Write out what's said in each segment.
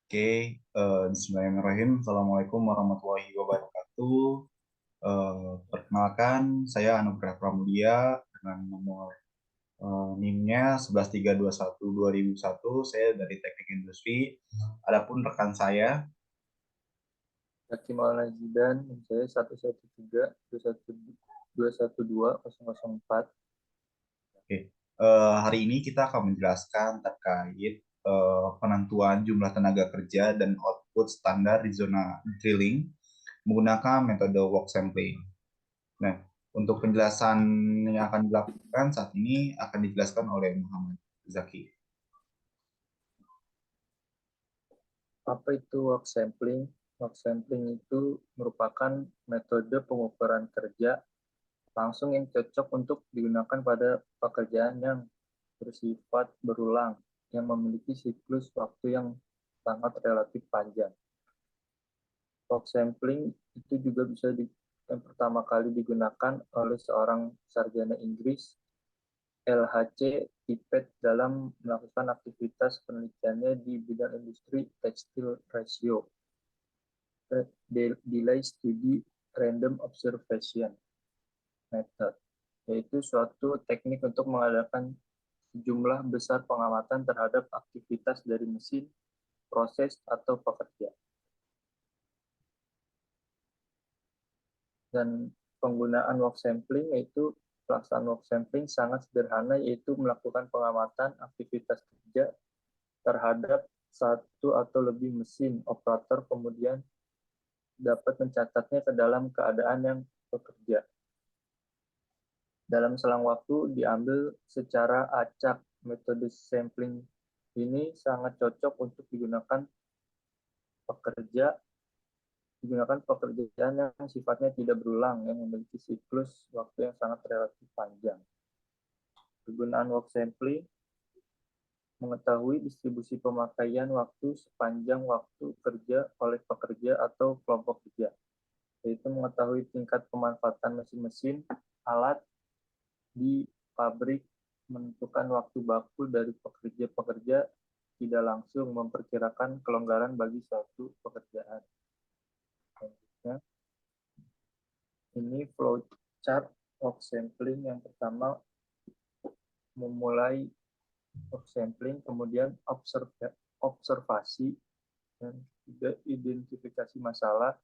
Oke, Bismillahirrahmanirrahim. Assalamualaikum warahmatullahi wabarakatuh. Perkenalkan, saya Anugrah Pramudia dengan nomor NIM-nya 11.321.2001. Saya dari Teknik Industri. Adapun rekan saya, Zaki Maulana Zidan, saya 113 212 004. oke, hari ini kita akan menjelaskan terkait penentuan jumlah tenaga kerja dan output standar di zona drilling menggunakan metode work sampling. Nah, untuk penjelasan yang akan dilakukan saat ini akan dijelaskan oleh Muhammad Zaki. Apa itu work sampling? Work sampling itu merupakan metode pengukuran kerja langsung yang cocok untuk digunakan pada pekerjaan yang bersifat berulang, yang memiliki siklus waktu yang sangat relatif panjang. Work sampling itu juga bisa yang pertama kali digunakan oleh seorang sarjana Inggris LHC Tippett dalam melakukan aktivitas penelitiannya di bidang industri tekstil ratio, delay study random observation method, yaitu suatu teknik untuk mengadakan jumlah besar pengamatan terhadap aktivitas dari mesin, proses, atau pekerja. Dan penggunaan work sampling yaitu pelaksanaan work sampling sangat sederhana, yaitu melakukan pengamatan aktivitas kerja terhadap satu atau lebih mesin operator, kemudian dapat mencatatnya ke dalam keadaan yang bekerja. Dalam selang waktu diambil secara acak. Metode sampling ini sangat cocok untuk pekerja digunakan pekerjaan yang sifatnya tidak berulang, yang memiliki siklus waktu yang sangat relatif panjang. Kegunaan work sampling: mengetahui distribusi pemakaian waktu sepanjang waktu kerja oleh pekerja atau kelompok kerja, yaitu mengetahui tingkat pemanfaatan mesin-mesin, alat di pabrik, menentukan waktu baku dari pekerja-pekerja, tidak langsung memperkirakan kelonggaran bagi suatu pekerjaan. Selanjutnya, ini flowchart work sampling. Yang pertama, memulai work sampling, kemudian observasi, dan juga identifikasi masalah,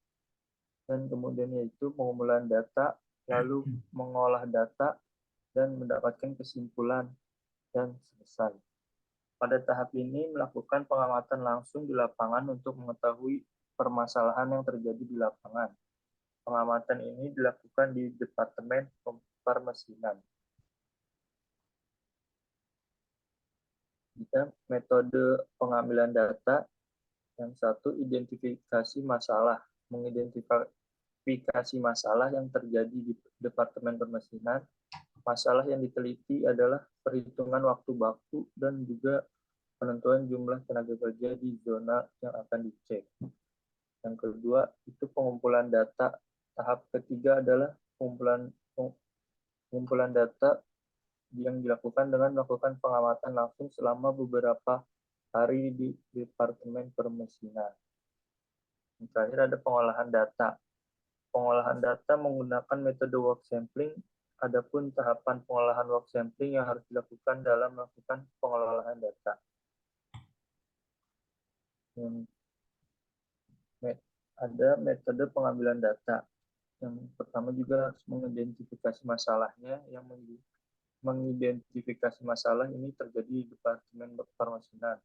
dan kemudian yaitu pengumpulan data, lalu mengolah data, dan mendapatkan kesimpulan, dan selesai. Pada tahap ini melakukan pengamatan langsung di lapangan untuk mengetahui permasalahan yang terjadi di lapangan. Pengamatan ini dilakukan di Departemen Permesinan. Jika metode pengambilan data, yang satu, identifikasi masalah. Mengidentifikasi masalah yang terjadi di Departemen Permesinan. Masalah yang diteliti adalah perhitungan waktu baku dan juga penentuan jumlah tenaga kerja di zona yang akan dicek. Yang kedua, itu pengumpulan data. Tahap ketiga adalah pengumpulan data yang dilakukan dengan melakukan pengamatan langsung selama beberapa hari di Departemen Permesinan. Yang terakhir ada pengolahan data. Pengolahan data menggunakan metode work sampling. Adapun tahapan pengolahan work sampling yang harus dilakukan dalam melakukan pengolahan data. Ada metode pengambilan data. Yang pertama juga harus mengidentifikasi masalahnya. Yang mengidentifikasi masalah ini terjadi di Departemen Permesinan.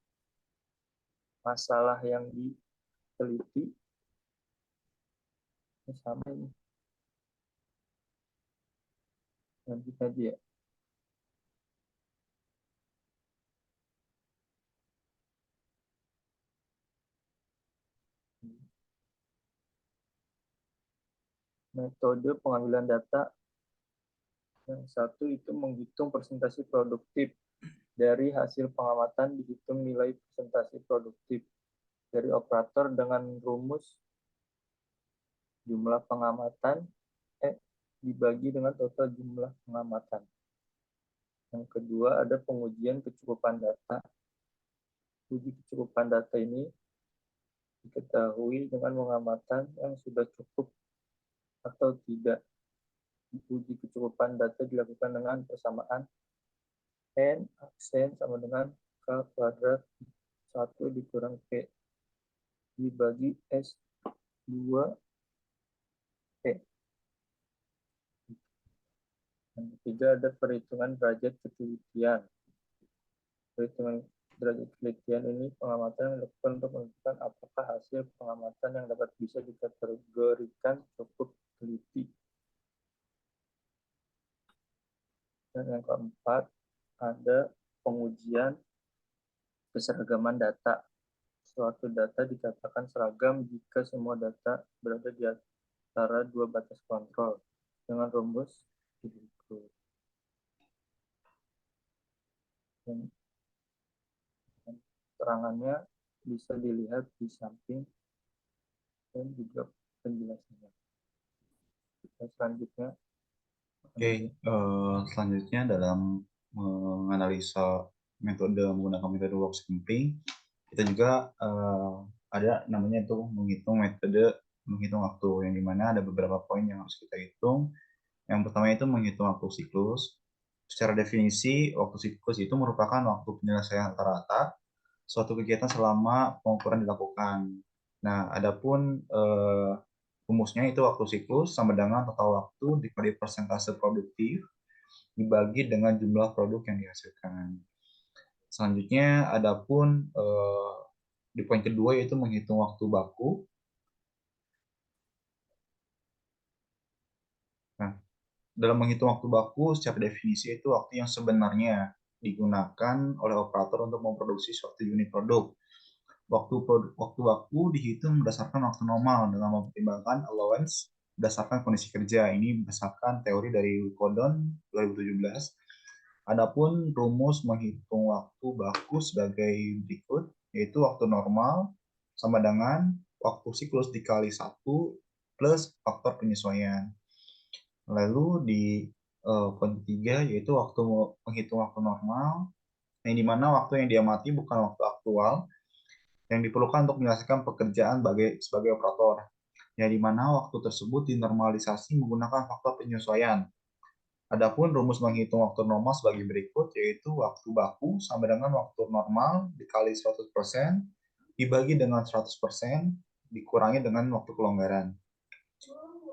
Masalah yang diteliti sama ini. Nanti aja ya. Metode pengambilan data yang satu itu menghitung persentase produktif. Dari hasil pengamatan dihitung nilai persentase produktif dari operator dengan rumus jumlah pengamatan dibagi dengan total jumlah pengamatan. Yang kedua ada pengujian kecukupan data. Uji kecukupan data ini diketahui dengan pengamatan yang sudah cukup atau tidak. Uji kecukupan data dilakukan dengan persamaan N aksen sama dengan K kuadrat 1 dikurang P dibagi S2 P. Yang ketiga ada perhitungan derajat ketelitian. Perhitungan derajat ketelitian ini pengamatan yang dilakukan untuk menentukan apakah hasil pengamatan yang dapat bisa dikategorikan cukup teliti. Dan yang keempat ada pengujian keseragaman data. Suatu data dikatakan seragam jika semua data berada di antara dua batas kontrol dengan rumus berikut. Keterangannya bisa dilihat di samping dan juga penjelasannya. Dan selanjutnya, selanjutnya dalam menganalisa menggunakan metode work sampling, kita juga ada namanya itu menghitung waktu, yang dimana ada beberapa poin yang harus kita hitung. Yang pertama itu menghitung waktu siklus. Secara definisi, waktu siklus itu merupakan waktu penyelesaian rata-rata suatu kegiatan selama pengukuran dilakukan. Nah, adapun rumusnya itu waktu siklus sama dengan total waktu dikali persentase produktif dibagi dengan jumlah produk yang dihasilkan. Selanjutnya, adapun di poin kedua yaitu menghitung waktu baku. Nah, dalam menghitung waktu baku, secara definisi itu waktu yang sebenarnya digunakan oleh operator untuk memproduksi suatu unit produk. Waktu baku dihitung berdasarkan waktu normal dengan mempertimbangkan allowance berdasarkan kondisi kerja. Ini berdasarkan teori dari Kodon 2017. Adapun rumus menghitung waktu baku sebagai berikut, yaitu waktu normal sama dengan waktu siklus dikali 1 plus faktor penyesuaian. Lalu di poin ketiga yaitu waktu menghitung waktu normal, yang dimana waktu yang diamati bukan waktu aktual yang diperlukan untuk menyelesaikan pekerjaan sebagai operator, yang dimana waktu tersebut dinormalisasi menggunakan faktor penyesuaian. Adapun rumus menghitung waktu normal sebagai berikut, yaitu waktu baku sama dengan waktu normal dikali 100% dibagi dengan 100% dikurangi dengan waktu kelonggaran.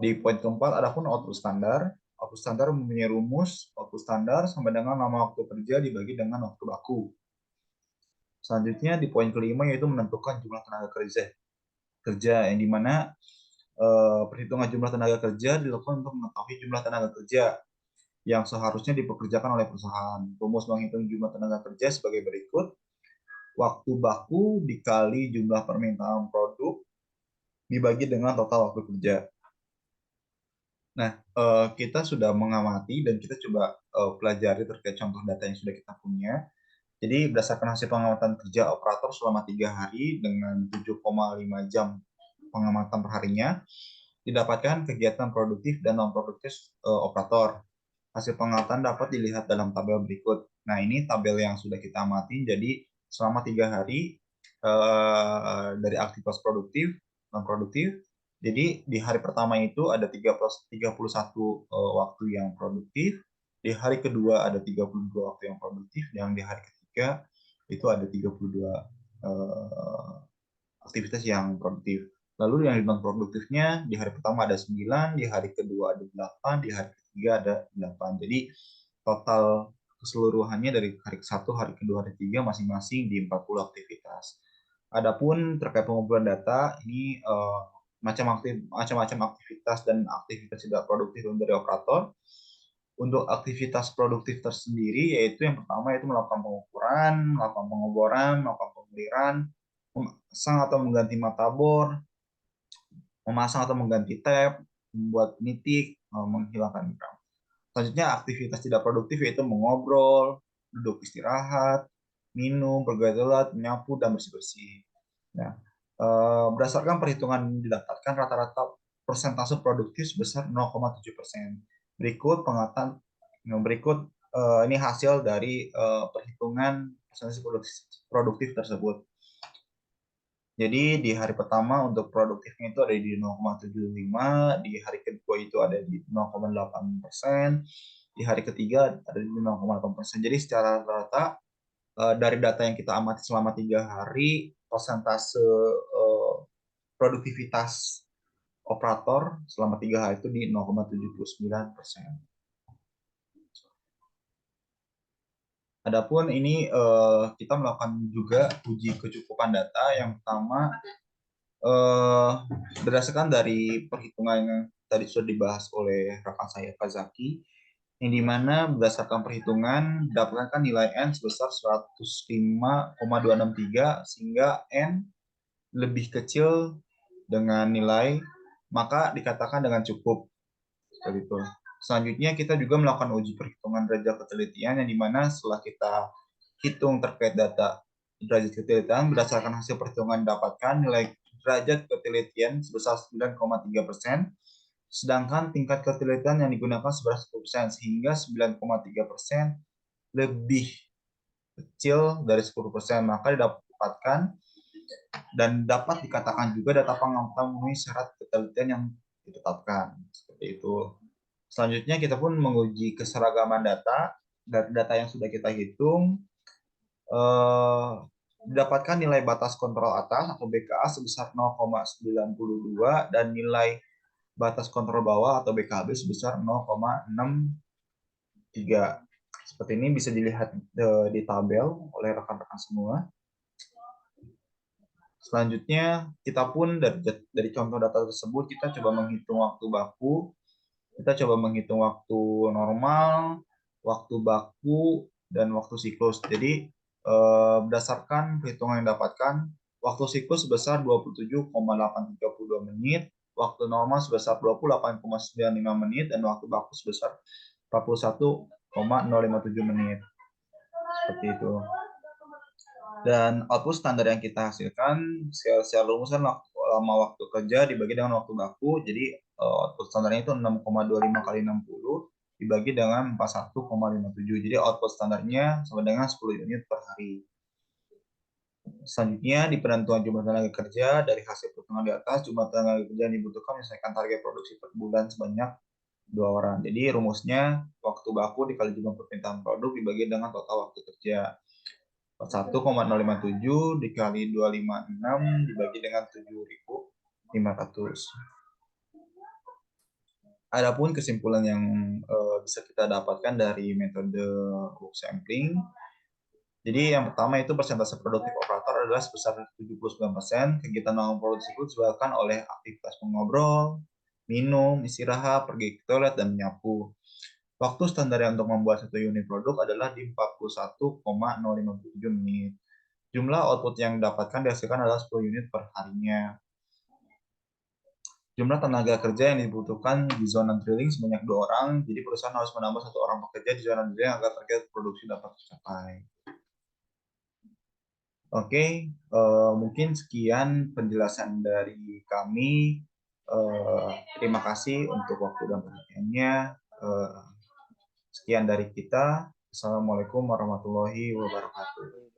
Di poin keempat, adapun output standar. Output standar mempunyai rumus output standar sama dengan lama waktu kerja dibagi dengan waktu baku. Selanjutnya di poin kelima yaitu menentukan jumlah tenaga kerja yang dimana perhitungan jumlah tenaga kerja dilakukan untuk mengetahui jumlah tenaga kerja yang seharusnya dipekerjakan oleh perusahaan. Rumus menghitung jumlah tenaga kerja sebagai berikut. Waktu baku dikali jumlah permintaan produk dibagi dengan total waktu kerja. Nah, kita sudah mengamati dan kita coba pelajari terkait contoh data yang sudah kita punya. Jadi berdasarkan hasil pengamatan kerja operator selama 3 hari dengan 7,5 jam pengamatan perharinya, didapatkan kegiatan produktif dan non-produktif operator. Hasil pengamatan dapat dilihat dalam tabel berikut. Nah, ini tabel yang sudah kita amati. Jadi selama 3 hari dari aktivitas produktif, non-produktif. Jadi di hari pertama itu ada 31 waktu yang produktif, di hari kedua ada 32 waktu yang produktif, dan di hari ketiga itu ada 32 aktivitas yang produktif. Lalu yang non produktifnya di hari pertama ada 9, di hari kedua ada 8, di hari ketiga ada 8. Jadi total keseluruhannya dari hari ke-1, hari kedua, hari ketiga masing-masing di 40 aktivitas. Adapun terkait pengumpulan data, ini macam-macam aktivitas dan aktivitas tidak produktif dari operator. Untuk aktivitas produktif tersendiri, yaitu yang pertama itu melakukan pengukuran, melakukan pengoboran, melakukan pemeliharaan, memasang atau mengganti mata bor, memasang atau mengganti tab, membuat nitik, menghilangkan kram. Selanjutnya aktivitas tidak produktif yaitu mengobrol, duduk istirahat, minum, bergaya menyapu, dan bersih-bersih. Nah, berdasarkan perhitungan didapatkan rata-rata persentase produktif sebesar 0,7%. Berikut ini hasil dari perhitungan persentase produktif tersebut. Jadi di hari pertama untuk produktifnya itu ada di 0,75, di hari kedua itu ada di 0,8%, di hari ketiga ada di 0,8%. Jadi secara rata dari data yang kita amati selama 3 hari, persentase produktivitas operator selama 3 hari itu di 0,79%. Adapun ini kita melakukan juga uji kecukupan data. Yang pertama, berdasarkan dari perhitungan yang tadi sudah dibahas oleh rekan saya Fazaki, yang dimana berdasarkan perhitungan dapatkan nilai N sebesar 105,263 sehingga N lebih kecil dengan nilai, maka dikatakan dengan cukup. Seperti itu. Selanjutnya kita juga melakukan uji perhitungan derajat ketelitian yang dimana setelah kita hitung terkait data derajat ketelitian berdasarkan hasil perhitungan dapatkan nilai derajat ketelitian sebesar 9,3%, sedangkan tingkat ketelitian yang digunakan sebesar 10%, sehingga 9,3% lebih kecil dari 10%, maka didapatkan dan dapat dikatakan juga data pengamatan memenuhi syarat ketelitian yang ditetapkan. Seperti itu. Selanjutnya kita pun menguji keseragaman data. Dari data yang sudah kita hitung, didapatkan nilai batas kontrol atas atau BKA sebesar 0,92 dan nilai batas kontrol bawah atau BKB sebesar 0,63. Seperti ini bisa dilihat di tabel oleh rekan-rekan semua. Selanjutnya, kita pun dari contoh data tersebut, kita coba menghitung waktu baku, kita coba menghitung waktu normal, waktu baku, dan waktu siklus. Jadi, berdasarkan perhitungan yang didapatkan, waktu siklus sebesar 27,832 menit, waktu normal sebesar 28,95 menit, dan waktu baku sebesar 41,057 menit. Seperti itu. Dan output standar yang kita hasilkan secara rumus kan lama waktu kerja dibagi dengan waktu baku, jadi output standarnya itu 6,25 kali 60 dibagi dengan 41,57, jadi output standarnya sama dengan 10 unit per hari. Selanjutnya di penentuan jumlah tenaga kerja dari hasil perhitungan di atas, jumlah tenaga kerja yang dibutuhkan menyelesaikan target produksi per bulan sebanyak 2 orang. Jadi rumusnya waktu baku dikali jumlah permintaan produk dibagi dengan total waktu kerja. 1,057 dikali 256 dibagi dengan 7.500. Adapun kesimpulan yang bisa kita dapatkan dari metode work sampling, jadi yang pertama itu persentase produktif operator adalah sebesar 79%. Kegiatan non produksi tersebut disebabkan oleh aktivitas mengobrol, minum, istirahat, pergi ke toilet, dan menyapu. Waktu standar untuk membuat satu unit produk adalah di 41,057 menit. Jumlah output yang didapatkan dihasilkan adalah 10 unit per harinya. Jumlah tenaga kerja yang dibutuhkan di zona drilling sebanyak 2 orang, jadi perusahaan harus menambah 1 orang pekerja di zona drilling agar target produksi dapat tercapai. Oke, mungkin sekian penjelasan dari kami. Terima kasih untuk waktu dan perhatiannya. Sekian dari kita. Assalamualaikum warahmatullahi wabarakatuh.